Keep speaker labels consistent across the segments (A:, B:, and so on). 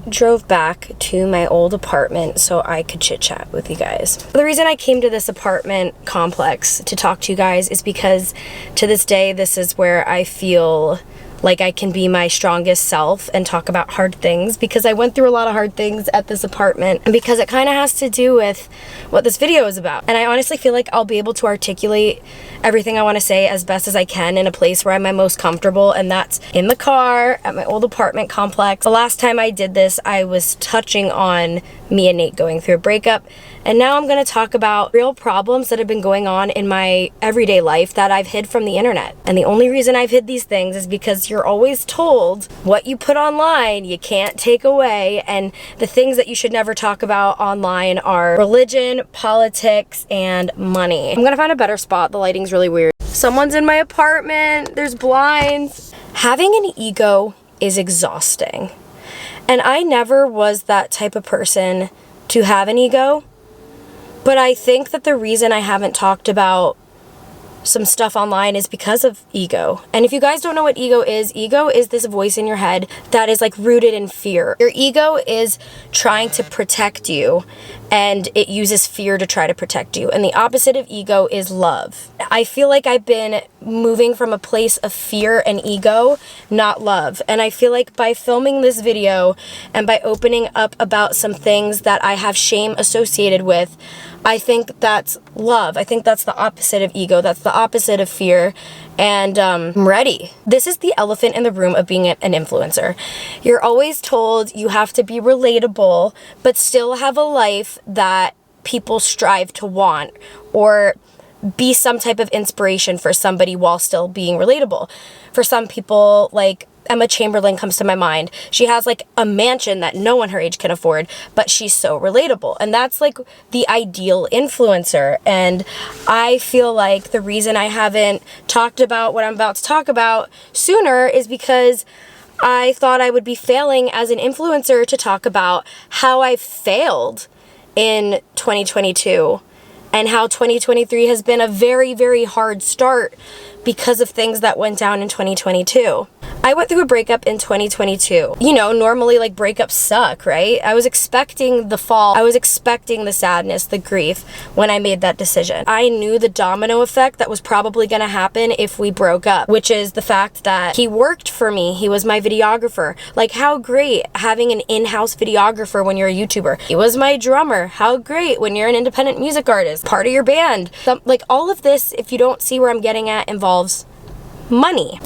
A: drove back to my old apartment so I could chit chat with you guys. The reason I came to this apartment complex to talk to you guys is because to this day, this is where I feel like I can be my strongest self and talk about hard things, because I went through a lot of hard things at this apartment, and because it kind of has to do with what this video is about. And I honestly feel like I'll be able to articulate everything I want to say as best as I can in a place where I'm my most comfortable, and that's in the car at my old apartment complex. The last time I did this, I was touching on me and Nate going through a breakup, and now I'm going to talk about real problems that have been going on in my everyday life that I've hid from the internet. And the only reason I've hid these things is because you're always told what you put online you can't take away, and the things that you should never talk about online are religion, politics, and money. I'm gonna find a better spot. The lighting's really weird. Someone's in my apartment. There's blinds. Having an ego is exhausting. And I never was that type of person to have an ego. But I think that the reason I haven't talked about some stuff online is because of ego. And if you guys don't know what ego is this voice in your head that is like rooted in fear. Your ego is trying to protect you, and it uses fear to try to protect you. And the opposite of ego is love. I feel like I've been moving from a place of fear and ego, not love. And I feel like by filming this video and by opening up about some things that I have shame associated with, I think that's love. I think that's the opposite of ego. That's the opposite of fear. And I'm ready. This is the elephant in the room of being an influencer. You're always told you have to be relatable, but still have a life that people strive to want, or be some type of inspiration for somebody while still being relatable. For some people, like Emma Chamberlain comes to my mind. She has like a mansion that no one her age can afford, but she's so relatable. And that's like the ideal influencer. And I feel like the reason I haven't talked about what I'm about to talk about sooner is because I thought I would be failing as an influencer to talk about how I failed in 2022 and how 2023 has been a very, very hard start because of things that went down in 2022. I went through a breakup in 2022. You know, normally like breakups suck, right? I was expecting the fall. I was expecting the sadness, the grief when I made that decision. I knew the domino effect that was probably gonna happen if we broke up, which is the fact that he worked for me. He was my videographer. Like, how great having an in-house videographer when you're a YouTuber. He was my drummer. How great when you're an independent music artist, part of your band. Like all of this, if you don't see where I'm getting at, involves money.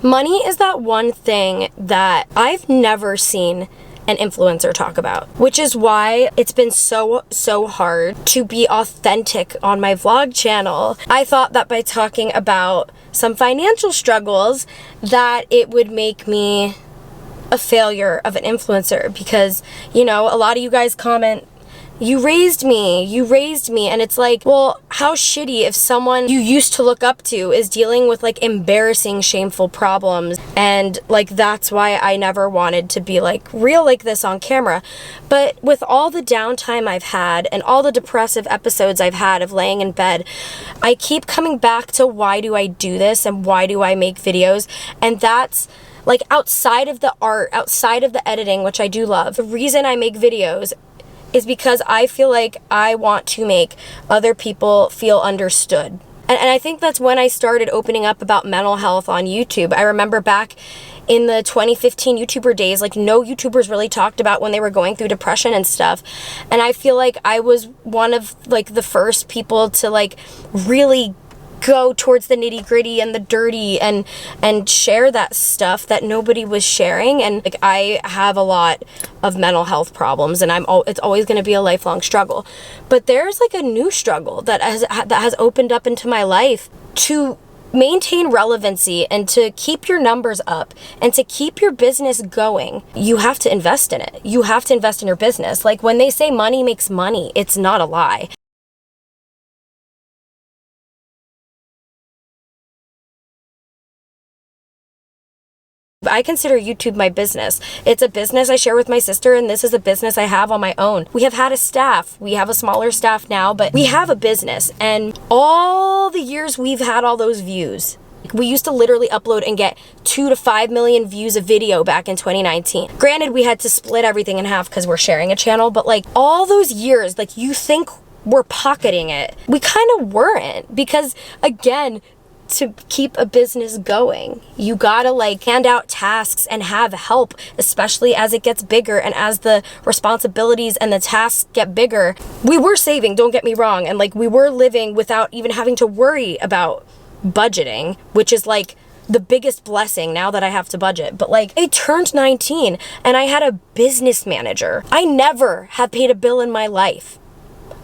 A: Money is that one thing that I've never seen an influencer talk about, which is why it's been so hard to be authentic on my vlog channel. I thought that by talking about some financial struggles that it would make me a failure of an influencer, because, you know, a lot of you guys comment, you raised me, and it's like, well, how shitty if someone you used to look up to is dealing with like embarrassing, shameful problems. And like, that's why I never wanted to be like real like this on camera. But with all the downtime I've had and all the depressive episodes I've had of laying in bed, I keep coming back to why do I do this and why do I make videos? And that's like outside of the art, outside of the editing, which I do love. The reason I make videos is because I feel like I want to make other people feel understood. And I think that's when I started opening up about mental health on YouTube. I remember back in the 2015 YouTuber days, like no YouTubers really talked about when they were going through depression and stuff. And I feel like I was one of like the first people to like really go towards the nitty-gritty and the dirty and share that stuff that nobody was sharing. And like, I have a lot of mental health problems, and it's always going to be a lifelong struggle. But there's like a new struggle that has opened up into my life. To maintain relevancy and to keep your numbers up and to keep your business going, you have to invest in it. You have to invest in your business. Like when they say money makes money, it's not a lie. I consider YouTube my business. It's a business I share with my sister, and this is a business I have on my own. We have had a staff. We have a smaller staff now, but we have a business. And all the years we've had all those views, We used to literally upload and get 2 to 5 million views a video back in 2019. Granted, we had to split everything in half because we're sharing a channel, but like all those years, like you think we're pocketing it. We kind of weren't, because again, to keep a business going, you gotta like hand out tasks and have help, especially as it gets bigger and as the responsibilities and the tasks get bigger. We were saving, don't get me wrong, and like we were living without even having to worry about budgeting, which is like the biggest blessing now that I have to budget. But like I turned 19 and I had a business manager. I never have paid a bill in my life.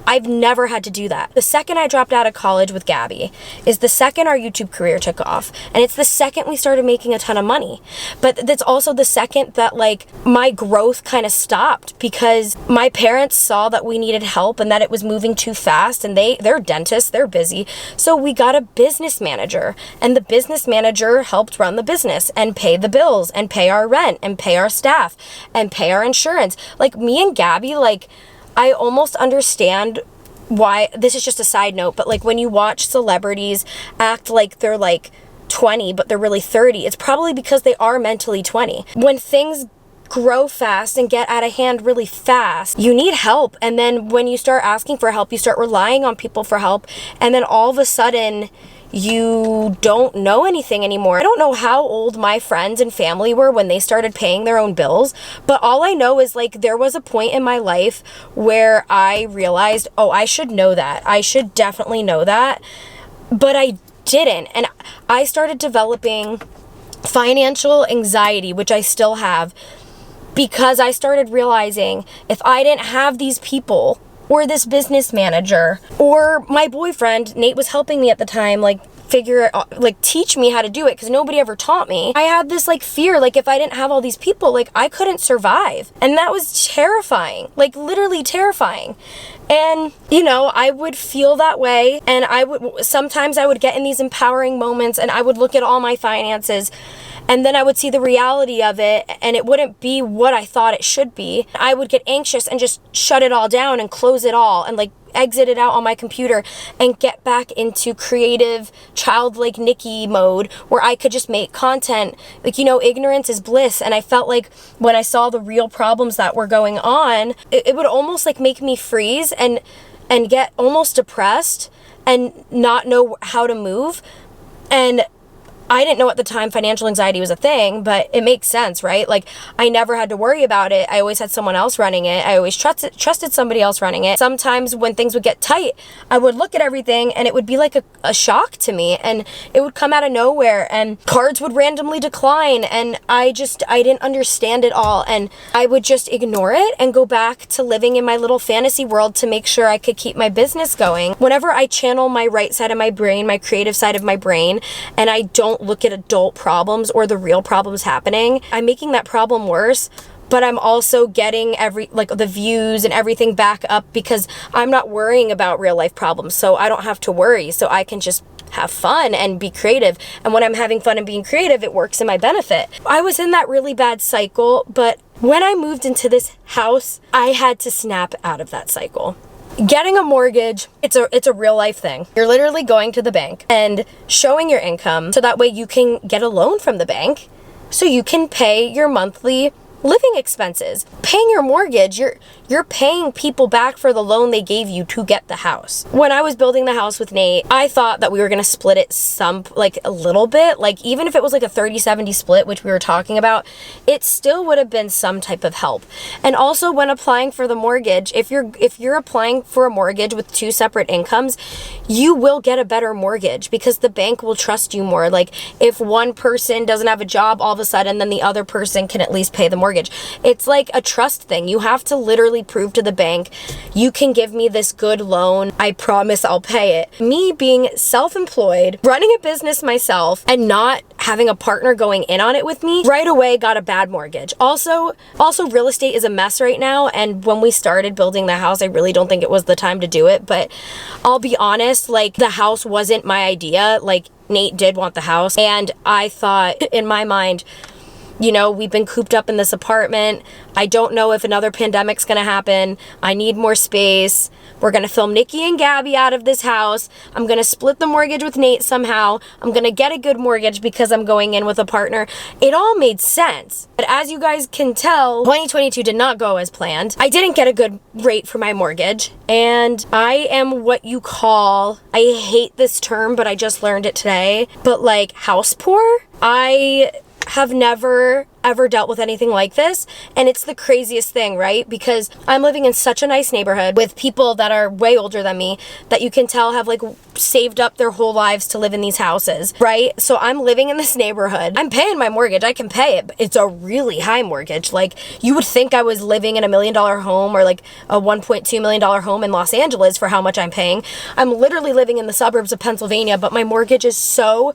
A: I've never had to do that. The second I dropped out of college with Gabby is the second our YouTube career took off. And it's the second we started making a ton of money. But that's also the second that like my growth kind of stopped, because my parents saw that we needed help and that it was moving too fast, and they're dentists, they're busy. So we got a business manager, and the business manager helped run the business and pay the bills and pay our rent and pay our staff and pay our insurance. Like me and Gabby, like I almost understand why, this is just a side note, but like when you watch celebrities act like they're like 20, but they're really 30, it's probably because they are mentally 20. When things grow fast and get out of hand really fast, you need help. And then when you start asking for help, you start relying on people for help. And then all of a sudden, you don't know anything anymore. I don't know how old my friends and family were when they started paying their own bills, but all I know is like there was a point in my life where I realized, oh, I should know that. I should definitely know that. But I didn't. And I started developing financial anxiety, which I still have, because I started realizing if I didn't have these people or this business manager or my boyfriend, Nate was helping me at the time, like figure it out, like teach me how to do it, because nobody ever taught me. I had this like fear, like if I didn't have all these people, like I couldn't survive. And that was terrifying, like literally terrifying. And you know, I would feel that way, and sometimes I would get in these empowering moments and I would look at all my finances, and then I would see the reality of it, and it wouldn't be what I thought it should be. I would get anxious and just shut it all down and close it all and like exit it out on my computer and get back into creative, childlike Niki mode where I could just make content. Like, you know, ignorance is bliss. And I felt like when I saw the real problems that were going on, it would almost like make me freeze and get almost depressed and not know how to move. And I didn't know at the time financial anxiety was a thing, but it makes sense, right? Like I never had to worry about it. I always had someone else running it. I always trusted somebody else running it. Sometimes when things would get tight, I would look at everything and it would be like a shock to me, and it would come out of nowhere, and cards would randomly decline, and I didn't understand it all, and I would just ignore it and go back to living in my little fantasy world to make sure I could keep my business going. Whenever I channel my right side of my brain, my creative side of my brain, and I don't look at adult problems or the real problems happening, I'm making that problem worse, but I'm also getting the views and everything back up because I'm not worrying about real life problems. So I don't have to worry. So I can just have fun and be creative. And when I'm having fun and being creative, it works in my benefit. I was in that really bad cycle, but when I moved into this house, I had to snap out of that cycle. Getting a mortgage, it's a real life thing. You're literally going to the bank and showing your income so that way you can get a loan from the bank so you can pay your monthly living expenses. Paying your mortgage, you're paying people back for the loan they gave you to get the house. When I was building the house with Nate, I thought that we were gonna split it a little bit, like even if it was like a 30-70 split, which we were talking about, it still would have been some type of help. And also when applying for the mortgage, if you're applying for a mortgage with two separate incomes, you will get a better mortgage because the bank will trust you more. Like if one person doesn't have a job all of a sudden, then the other person can at least pay the mortgage. It's like a trust thing. You have to literally prove to the bank, you can give me this good loan. I promise I'll pay it. Me being self-employed, running a business myself, and not having a partner going in on it with me, right away got a bad mortgage. Also real estate is a mess right now. And when we started building the house, I really don't think it was the time to do it. But I'll be honest, like the house wasn't my idea. Like Nate did want the house. And I thought in my mind, You know, we've been cooped up in this apartment. I don't know if another pandemic's gonna happen. I need more space. We're gonna film Niki and Gabby out of this house. I'm gonna split the mortgage with Nate somehow. I'm gonna get a good mortgage because I'm going in with a partner. It all made sense. But as you guys can tell, 2022 did not go as planned. I didn't get a good rate for my mortgage, and I am what you call, I hate this term, but I just learned it today, but like house poor. I have never ever dealt with anything like this, and it's the craziest thing, right? Because I'm living in such a nice neighborhood with people that are way older than me that you can tell have like saved up their whole lives to live in these houses, right? So I'm living in this neighborhood. I'm paying my mortgage. I can pay it, but it's a really high mortgage. Like, you would think I was living in $1 million home or like a $1.2 million home in Los Angeles for how much I'm paying. I'm literally living in the suburbs of Pennsylvania, but my mortgage is so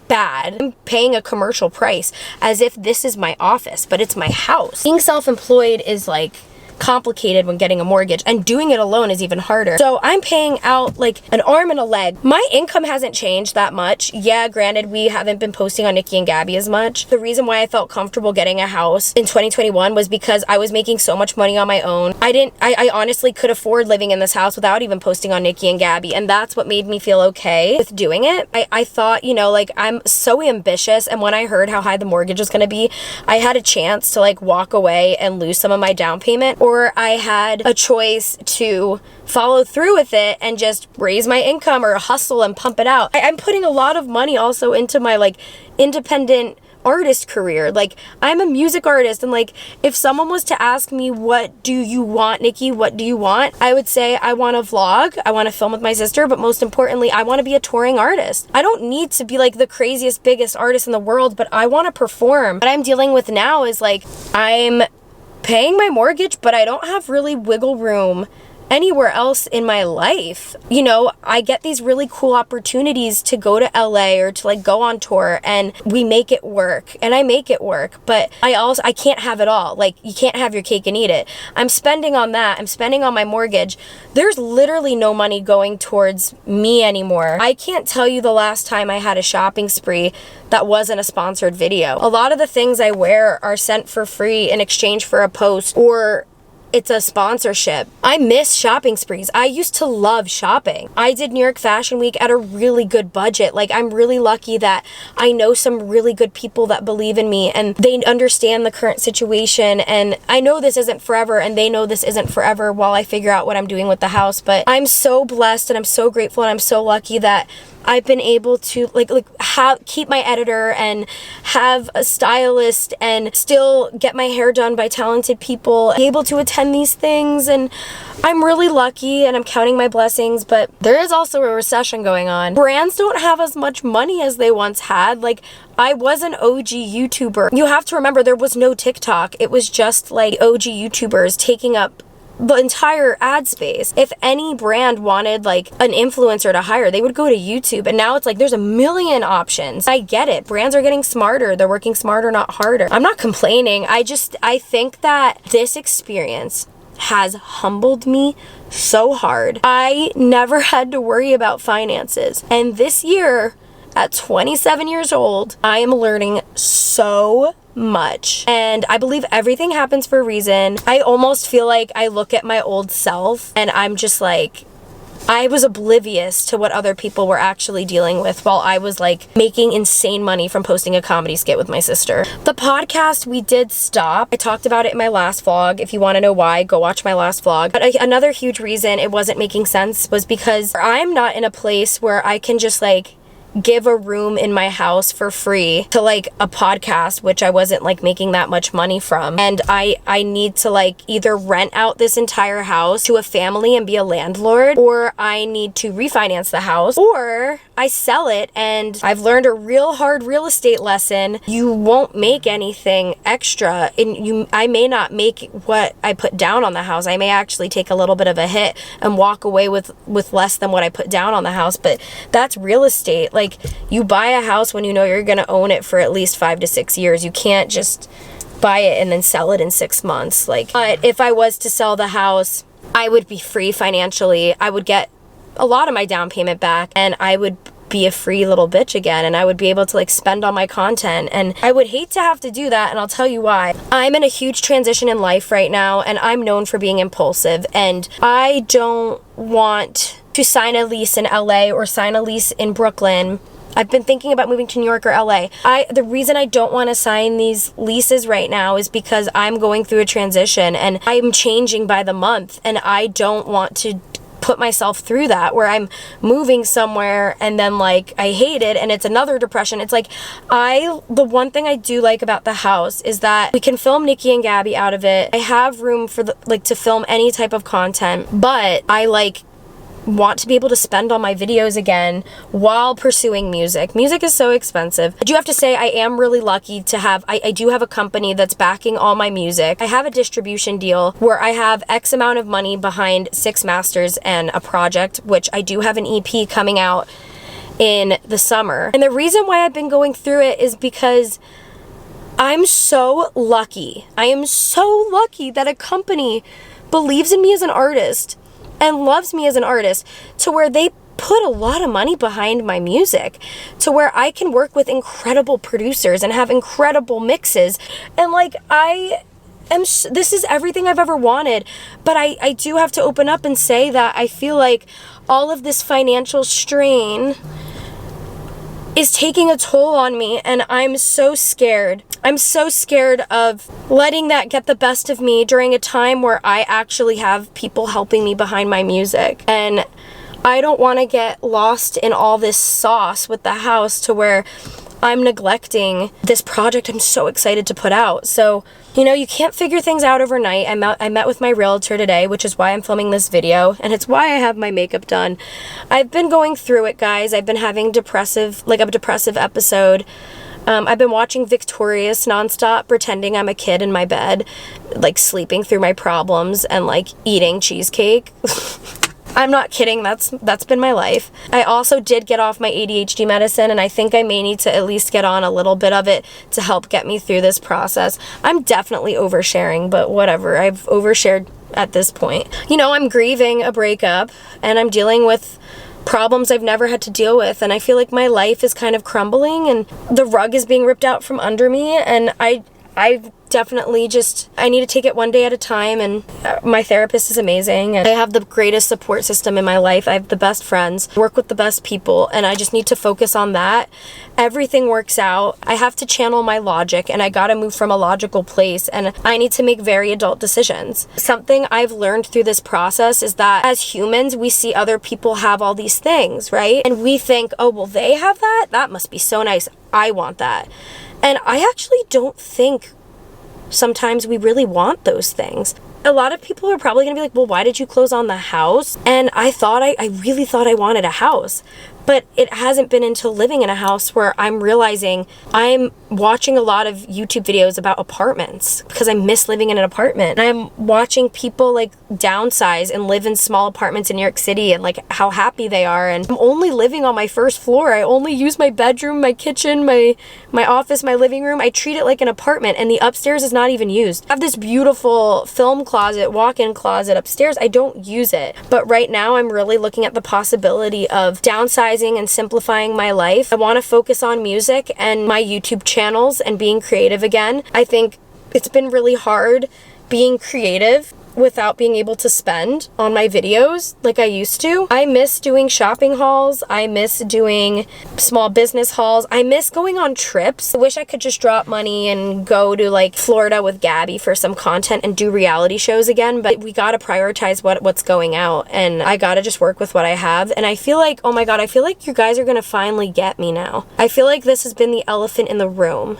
A: bad. I'm paying a commercial price as if this is my office, but it's my house. Being self-employed is like complicated when getting a mortgage, and doing it alone is even harder. So I'm paying out like an arm and a leg. My income hasn't changed that much. Yeah, granted, we haven't been posting on Niki and Gabby as much. The reason why I felt comfortable getting a house in 2021 was because I was making so much money on my own. I honestly could afford living in this house without even posting on Niki and Gabby, and that's what made me feel okay with doing it. I thought, you know, like, I'm so ambitious, and when I heard how high the mortgage was gonna be, I had a chance to like walk away and lose some of my down payment, or I had a choice to follow through with it and just raise my income or hustle and pump it out. I'm putting a lot of money also into my like independent artist career. Like, I'm a music artist, and like, if someone was to ask me, what do you want, Niki? What do you want? I would say I want a vlog, I want to film with my sister, but most importantly, I want to be a touring artist. I don't need to be like the craziest, biggest artist in the world, but I want to perform. What I'm dealing with now is like, I'm paying my mortgage, but I don't have really wiggle room anywhere else in my life. You know, I get these really cool opportunities to go to LA or to like go on tour, and we make it work, and I make it work, but I can't have it all. Like, you can't have your cake and eat it. I'm spending on that. I'm spending on my mortgage. There's literally no money going towards me anymore. I can't tell you the last time I had a shopping spree that wasn't a sponsored video. A lot of the things I wear are sent for free in exchange for a post, or it's a sponsorship. I miss shopping sprees. I used to love shopping. I did New York Fashion Week at a really good budget. Like, I'm really lucky that I know some really good people that believe in me, and they understand the current situation, and I know this isn't forever, and they know this isn't forever while I figure out what I'm doing with the house. But I'm so blessed, and I'm so grateful, and I'm so lucky that I've been able to keep my editor and have a stylist and still get my hair done by talented people, be able to attend these things, and I'm really lucky, and I'm counting my blessings. But there is also a recession going on. Brands don't have as much money as they once had. Like, I was an OG YouTuber. You have to remember, there was no TikTok. It was just like OG YouTubers taking up the entire ad space. If any brand wanted like an influencer to hire, they would go to YouTube, and now it's like there's a million options. I get it. Brands are getting smarter. They're working smarter, not harder. I'm not complaining. I think that this experience has humbled me so hard. I never had to worry about finances, and this year, at 27 years old, I am learning so much, and I believe everything happens for a reason. I almost feel like I look at my old self, and I'm just like, I was oblivious to what other people were actually dealing with while I was like making insane money from posting a comedy skit with my sister. The podcast, we did stop. I talked about it in my last vlog. If you want to know why, go watch my last vlog. But another huge reason it wasn't making sense was because I'm not in a place where I can just like give a room in my house for free to like a podcast, which I wasn't like making that much money from. And I need to like either rent out this entire house to a family and be a landlord, or I need to refinance the house, or I sell it. And I've learned a real hard real estate lesson. You won't make anything extra, and I may not make what I put down on the house. I may actually take a little bit of a hit and walk away with less than what I put down on the house. But that's real estate. Like, you buy a house when you know you're gonna own it for at least 5 to 6 years. You can't just buy it and then sell it in 6 months. Like, but if I was to sell the house, I would be free financially. I would get a lot of my down payment back, and I would be a free little bitch again, and I would be able to like spend on my content. And I would hate to have to do that, and I'll tell you why. I'm in a huge transition in life right now, and I'm known for being impulsive, and I don't want to sign a lease in LA or sign a lease in Brooklyn. I've been thinking about moving to New York or LA. The reason I don't want to sign these leases right now is because I'm going through a transition and I'm changing by the month, and I don't want to put myself through that where I'm moving somewhere and then like I hate it and it's another depression. It's like the one thing I do like about the house is that we can film Nikki and Gabby out of it. I have room for to film any type of content, but I like want to be able to spend on my videos again while pursuing music. Music is so expensive. I do have to say I am really lucky to have, I do have a company that's backing all my music. I have a distribution deal where I have X amount of money behind 6 masters and a project, which I do have an EP coming out in the summer. And the reason why I've been going through it is because I'm so lucky. I am so lucky that a company believes in me as an artist and loves me as an artist to where they put a lot of money behind my music, to where I can work with incredible producers and have incredible mixes. And like, this is everything I've ever wanted. But I do have to open up and say that I feel like all of this financial strain is taking a toll on me, and I'm so scared. I'm so scared of letting that get the best of me during a time where I actually have people helping me behind my music. And I don't want to get lost in all this sauce with the house to where I'm neglecting this project I'm so excited to put out. So, you know, you can't figure things out overnight. I met with my realtor today, which is why I'm filming this video, and it's why I have my makeup done. I've been going through it, guys. I've been having a depressive episode. I've been watching Victorious nonstop, pretending I'm a kid in my bed, like sleeping through my problems and like eating cheesecake. I'm not kidding, that's been my life. I also did get off my ADHD medicine, and I think I may need to at least get on a little bit of it to help get me through this process. I'm definitely oversharing, but whatever, I've overshared at this point. You know, I'm grieving a breakup, and I'm dealing with problems I've never had to deal with, and I feel like my life is kind of crumbling, and the rug is being ripped out from under me, and I've definitely I need to take it one day at a time. And my therapist is amazing, and I have the greatest support system in my life. I have the best friends, work with the best people, and I just need to focus on that. Everything works out. I have to channel my logic, and I gotta move from a logical place, and I need to make very adult decisions. Something I've learned through this process is that as humans, we see other people have all these things, right? And we think, oh, well, they have that? That must be so nice. I want that. And I actually don't think sometimes we really want those things. A lot of people are probably gonna be like, well, why did you close on the house? And I really thought I wanted a house. But it hasn't been until living in a house where I'm realizing I'm watching a lot of YouTube videos about apartments because I miss living in an apartment. And I'm watching people like downsize and live in small apartments in New York City and like how happy they are. And I'm only living on my first floor. I only use my bedroom, my kitchen, my office, my living room. I treat it like an apartment, and the upstairs is not even used. I have this beautiful film closet, walk-in closet upstairs. I don't use it. But right now I'm really looking at the possibility of downsizing and simplifying my life. I want to focus on music and my YouTube channels and being creative again. I think it's been really hard being creative without being able to spend on my videos like I used to. I miss doing shopping hauls. I miss doing small business hauls. I miss going on trips. I wish I could just drop money and go to like Florida with Gabby for some content and do reality shows again, but we gotta prioritize what's going out, and I gotta just work with what I have. And I feel like, oh my god, I feel like you guys are gonna finally get me now. I feel like this has been the elephant in the room.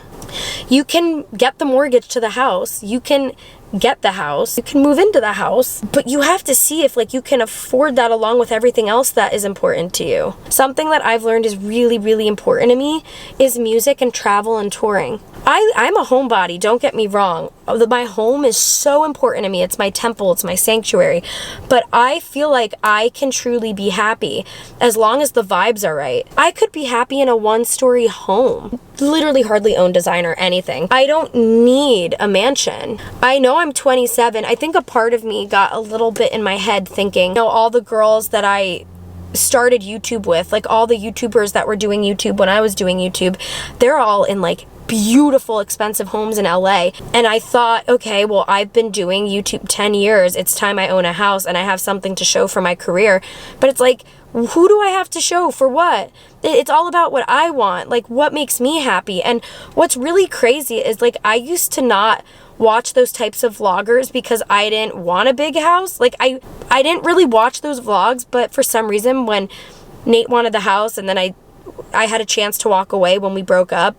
A: You can get the mortgage to the house. You can get the house, you can move into the house, but you have to see if like you can afford that along with everything else that is important to you. Something that I've learned is really, really important to me is music and travel and touring. I'm a homebody, don't get me wrong. My home is so important to me. It's my temple, it's my sanctuary. But I feel like I can truly be happy as long as the vibes are right. I could be happy in a one-story home, literally hardly own designer, anything. I don't need a mansion. I know I'm 27. I think a part of me got a little bit in my head thinking, you know, all the girls that I started YouTube with, like all the YouTubers that were doing YouTube when I was doing YouTube, they're all in like beautiful, expensive homes in LA. And I thought, okay, well, I've been doing YouTube 10 years. It's time I own a house and I have something to show for my career. But it's like, who do I have to show for what? It's all about what I want, like what makes me happy. And what's really crazy is like, I used to not watch those types of vloggers because I didn't want a big house. Like I didn't really watch those vlogs, but for some reason when Nate wanted the house and then I had a chance to walk away when we broke up,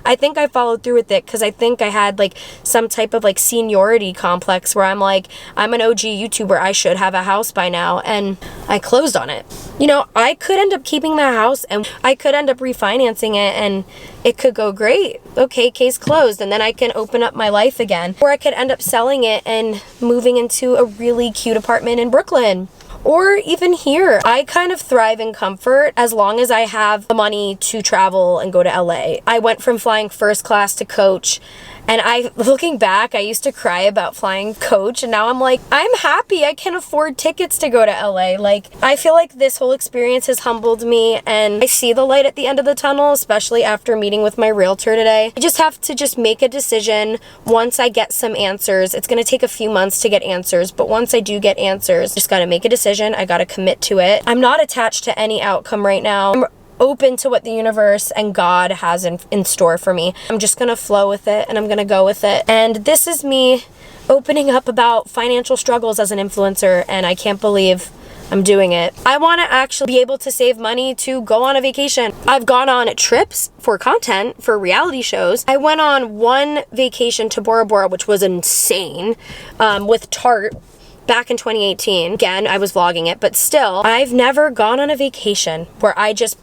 A: I think I followed through with it because I think I had like some type of like seniority complex where I'm like, I'm an OG YouTuber, I should have a house by now, and I closed on it. You know, I could end up keeping the house and I could end up refinancing it and it could go great. Okay, case closed, and then I can open up my life again. Or I could end up selling it and moving into a really cute apartment in Brooklyn. Or even here. I kind of thrive in comfort as long as I have the money to travel and go to LA. I went from flying first class to coach, and looking back, I used to cry about flying coach, and now I'm like, I'm happy I can afford tickets to go to LA. Like, I feel like this whole experience has humbled me, and I see the light at the end of the tunnel, especially after meeting with my realtor today. I just have to make a decision once I get some answers. It's gonna take a few months to get answers, but once I do get answers, just gotta make a decision. I gotta commit to it. I'm not attached to any outcome right now. I'm open to what the universe and God has in store for me. I'm just gonna flow with it and I'm gonna go with it. And this is me opening up about financial struggles as an influencer, and I can't believe I'm doing it. I want to actually be able to save money to go on a vacation. I've gone on trips for content, for reality shows. I went on one vacation to Bora Bora, which was insane, with Tarte. Back in 2018. Again, I was vlogging it, but still, I've never gone on a vacation where I just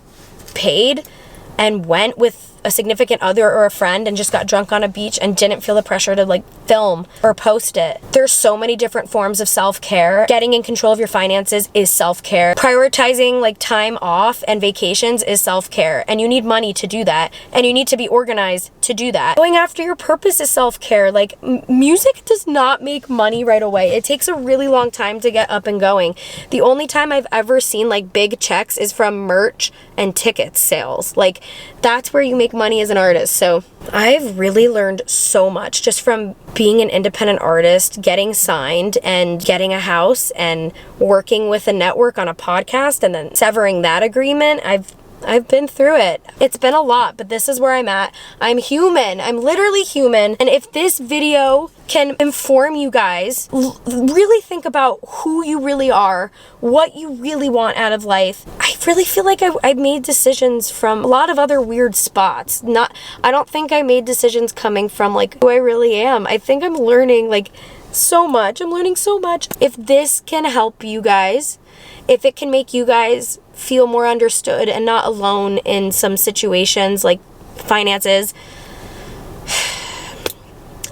A: paid and went with a significant other or a friend and just got drunk on a beach and didn't feel the pressure to like film or post it. There's so many different forms of self-care. Getting in control of your finances is self-care. Prioritizing like time off and vacations is self-care, and you need money to do that, and you need to be organized to do that. Going after your purpose is self-care. Like music does not make money right away. It takes a really long time to get up and going. The only time I've ever seen like big checks is from merch and ticket sales. Like that's where you make money as an artist. So I've really learned so much just from being an independent artist, getting signed and getting a house and working with a network on a podcast and then severing that agreement. I've been through it. It's been a lot, but this is where I'm at. I'm human. I'm literally human. And if this video can inform you guys, really think about who you really are, what you really want out of life. I really feel like I made decisions from a lot of other weird spots. I don't think I made decisions coming from like who I really am. I think I'm learning like so much. I'm learning so much. If this can help you guys, if it can make you guys feel more understood and not alone in some situations like finances,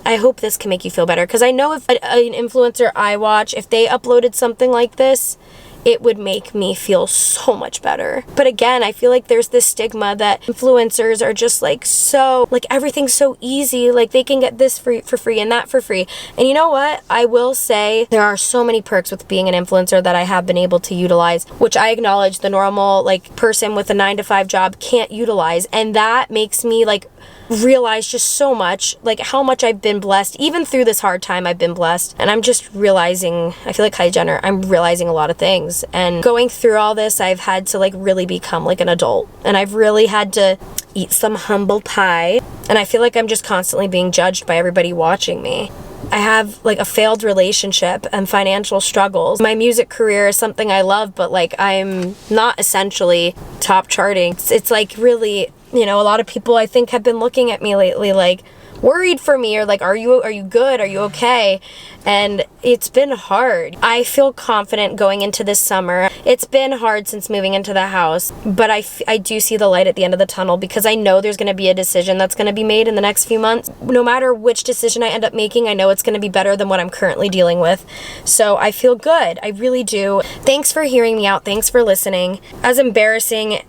A: I hope this can make you feel better. Because I know if an influencer I watch, if they uploaded something like this, it would make me feel so much better. But again, I feel like there's this stigma that influencers are just like so, like everything's so easy, like they can get this for free and that for free. And you know what? I will say there are so many perks with being an influencer that I have been able to utilize, which I acknowledge the normal like person with a 9-to-5 job can't utilize. And that makes me like realize just so much, like how much I've been blessed. Even through this hard time, I've been blessed. And I'm just realizing, I feel like Kylie Jenner, I'm realizing a lot of things. And going through all this, I've had to like really become like an adult. And I've really had to eat some humble pie. And I feel like I'm just constantly being judged by everybody watching me. I have like a failed relationship and financial struggles. My music career is something I love, but like I'm not essentially top charting. It's like really, you know, a lot of people I think have been looking at me lately like worried for me, or like, are you good? Are you okay? And it's been hard. I feel confident going into this summer. It's been hard since moving into the house, but I do see the light at the end of the tunnel, because I know there's going to be a decision that's going to be made in the next few months. No matter which decision I end up making, I know it's going to be better than what I'm currently dealing with. So I feel good. I really do. Thanks for hearing me out. Thanks for listening. As embarrassing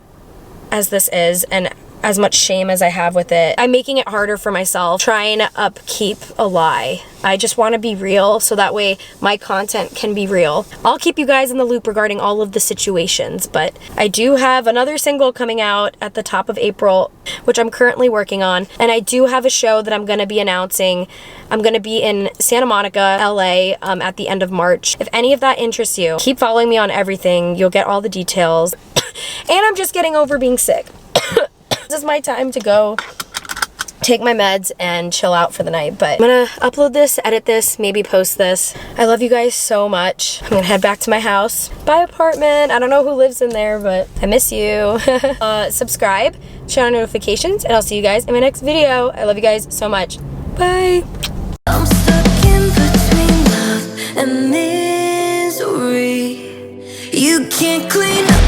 A: as this is, and as much shame as I have with it. I'm making it harder for myself, trying to upkeep a lie. I just want to be real so that way my content can be real. I'll keep you guys in the loop regarding all of the situations, but I do have another single coming out at the top of April, which I'm currently working on, and I do have a show that I'm going to be announcing. I'm going to be in Santa Monica, LA at the end of March. If any of that interests you, keep following me on everything. You'll get all the details. And I'm just getting over being sick. This is my time to go take my meds and chill out for the night, but I'm gonna upload this, edit this, maybe post this. I love you guys so much. I'm gonna head back to my house. Bye, apartment. I don't know who lives in there, but I miss you. Subscribe, turn on notifications, and I'll see you guys in my next video. I love you guys so much. Bye.
B: I'm stuck in between love and misery. You can't clean up